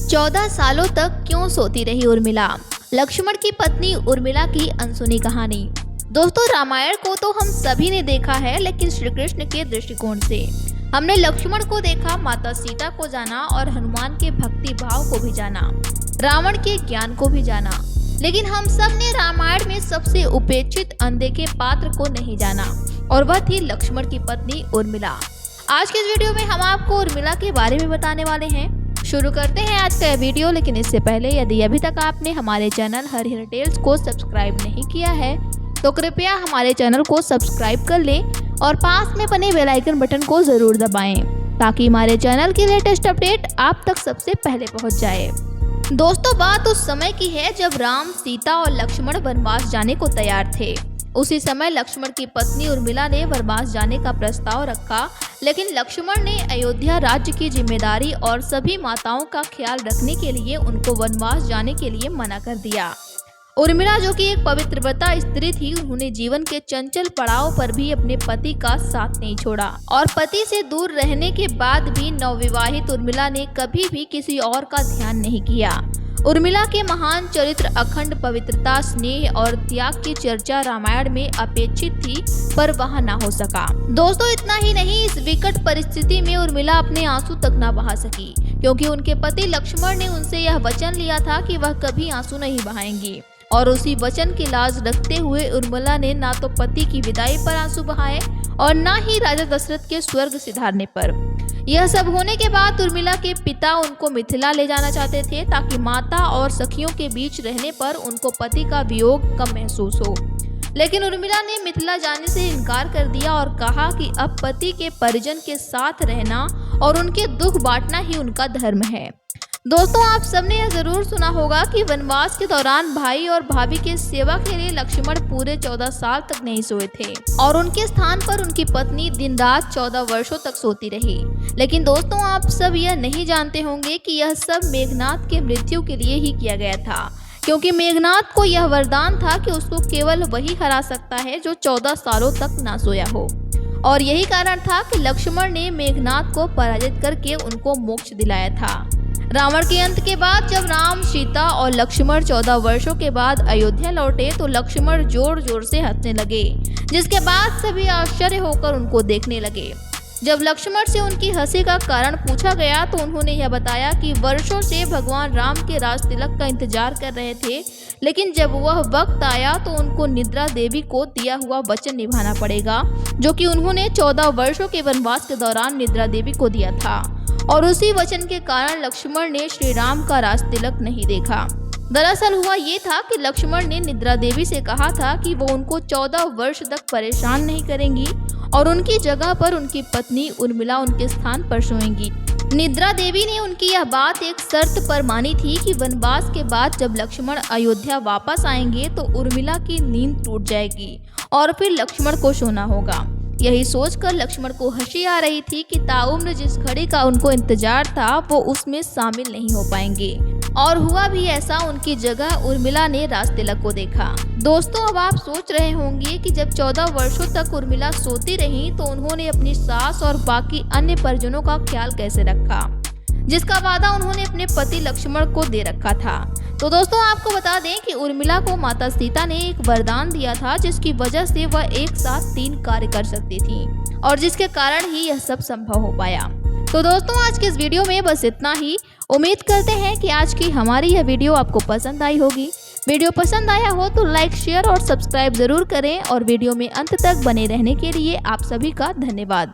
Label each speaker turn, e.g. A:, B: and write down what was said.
A: 14 सालों तक क्यों सोती रही उर्मिला। लक्ष्मण की पत्नी उर्मिला की अनसुनी कहानी। दोस्तों, रामायण को तो हम सभी ने देखा है, लेकिन श्री कृष्ण के दृष्टिकोण से हमने लक्ष्मण को देखा, माता सीता को जाना और हनुमान के भक्ति भाव को भी जाना, रावण के ज्ञान को भी जाना। लेकिन हम सब ने रामायण में सबसे उपेक्षित अनदेखे पात्र को नहीं जाना, और वह थी लक्ष्मण की पत्नी उर्मिला। आज के इस वीडियो में हम आपको उर्मिला के बारे में बताने वाले हैं। शुरू करते हैं आज का यह वीडियो, लेकिन इससे पहले यदि अभी तक आपने हमारे चैनल हरिहर टेल्स को सब्सक्राइब नहीं किया है तो कृपया हमारे चैनल को सब्सक्राइब कर लें और पास में बने बेल आइकन बटन को जरूर दबाएं ताकि हमारे चैनल की लेटेस्ट अपडेट आप तक सबसे पहले पहुंच जाए। दोस्तों, बात उस समय की है जब राम, सीता और लक्ष्मण वनवास जाने को तैयार थे। उसी समय लक्ष्मण की पत्नी उर्मिला ने वनवास जाने का प्रस्ताव रखा, लेकिन लक्ष्मण ने अयोध्या राज्य की जिम्मेदारी और सभी माताओं का ख्याल रखने के लिए उनको वनवास जाने के लिए मना कर दिया। उर्मिला, जो कि एक पवित्रव्रता स्त्री थी, उन्होंने जीवन के चंचल पड़ाव पर भी अपने पति का साथ नहीं छोड़ा और पति से दूर रहने के बाद भी नवविवाहित उर्मिला ने कभी भी किसी और का ध्यान नहीं किया। उर्मिला के महान चरित्र, अखंड पवित्रता, स्नेह और त्याग की चर्चा रामायण में अपेक्षित थी, पर वह ना हो सका। दोस्तों, इतना ही नहीं, इस विकट परिस्थिति में उर्मिला अपने आंसू तक ना बहा सकी, क्योंकि उनके पति लक्ष्मण ने उनसे यह वचन लिया था कि वह कभी आंसू नहीं बहाएंगी। और उसी वचन की लाज रखते हुए उर्मिला ने ना तो पति की विदाई पर आंसू बहाए और ना ही राजा दशरथ के स्वर्ग सिधारने पर। यह सब होने के बाद उर्मिला के पिता उनको मिथिला ले जाना चाहते थे, ताकि माता और सखियों के बीच रहने पर उनको पति का वियोग कम महसूस हो। लेकिन उर्मिला ने मिथिला जाने से इनकार कर दिया और कहा कि अब पति के परिजन के साथ रहना और उनके दुख बांटना ही उनका धर्म है। दोस्तों, आप सबने यह जरूर सुना होगा कि वनवास के दौरान भाई और भाभी के सेवा के लिए लक्ष्मण पूरे 14 साल तक नहीं सोए थे और उनके स्थान पर उनकी पत्नी दिन रात 14 वर्षों तक सोती रही। लेकिन दोस्तों, आप सब यह नहीं जानते होंगे कि यह सब मेघनाद के मृत्यु के लिए ही किया गया था, क्योंकि मेघनाद को यह वरदान था कि उसको केवल वही हरा सकता है जो 14 सालों तक ना सोया हो। और यही कारण था कि लक्ष्मण ने मेघनाद को पराजित करके उनको मोक्ष दिलाया था। रावण के अंत के बाद जब राम, सीता और लक्ष्मण 14 वर्षों के बाद अयोध्या लौटे तो लक्ष्मण जोर जोर से हंसने लगे, जिसके बाद सभी आश्चर्य होकर उनको देखने लगे। जब लक्ष्मण से उनकी हंसी का कारण पूछा गया तो उन्होंने यह बताया कि वर्षों से भगवान राम के राज तिलक का इंतजार कर रहे थे, लेकिन जब वह वक्त आया तो उनको निद्रा देवी को दिया हुआ वचन निभाना पड़ेगा, जो कि उन्होंने 14 वर्षों के वनवास के दौरान निद्रा देवी को दिया था। और उसी वचन के कारण लक्ष्मण ने श्री राम का राज तिलक नहीं देखा। दरअसल हुआ ये था कि लक्ष्मण ने निद्रा देवी से कहा था कि वो उनको 14 वर्ष तक परेशान नहीं करेंगी और उनकी जगह पर उनकी पत्नी उर्मिला उनके स्थान पर सोएंगी। निद्रा देवी ने उनकी यह बात एक शर्त पर मानी थी कि वनवास के बाद जब लक्ष्मण अयोध्या वापस आएंगे तो उर्मिला की नींद टूट जाएगी और फिर लक्ष्मण को सोना होगा। यही सोचकर लक्ष्मण को हंसी आ रही थी कि ताउम्र जिस घड़ी का उनको इंतजार था वो उसमें शामिल नहीं हो पाएंगे। और हुआ भी ऐसा, उनकी जगह उर्मिला ने राज तिलक को देखा। दोस्तों, अब आप सोच रहे होंगे कि जब 14 वर्षों तक उर्मिला सोती रही तो उन्होंने अपनी सास और बाकी अन्य परिजनों का ख्याल कैसे रखा, जिसका वादा उन्होंने अपने पति लक्ष्मण को दे रखा था। तो दोस्तों, आपको बता दें कि उर्मिला को माता सीता ने एक वरदान दिया था, जिसकी वजह से वह एक साथ 3 कार्य कर सकती थी और जिसके कारण ही यह सब संभव हो पाया। तो दोस्तों, आज के इस वीडियो में बस इतना ही। उम्मीद करते हैं कि आज की हमारी यह वीडियो आपको पसंद आई होगी। वीडियो पसंद आया हो तो लाइक, शेयर और सब्सक्राइब जरूर करें और वीडियो में अंत तक बने रहने के लिए आप सभी का धन्यवाद।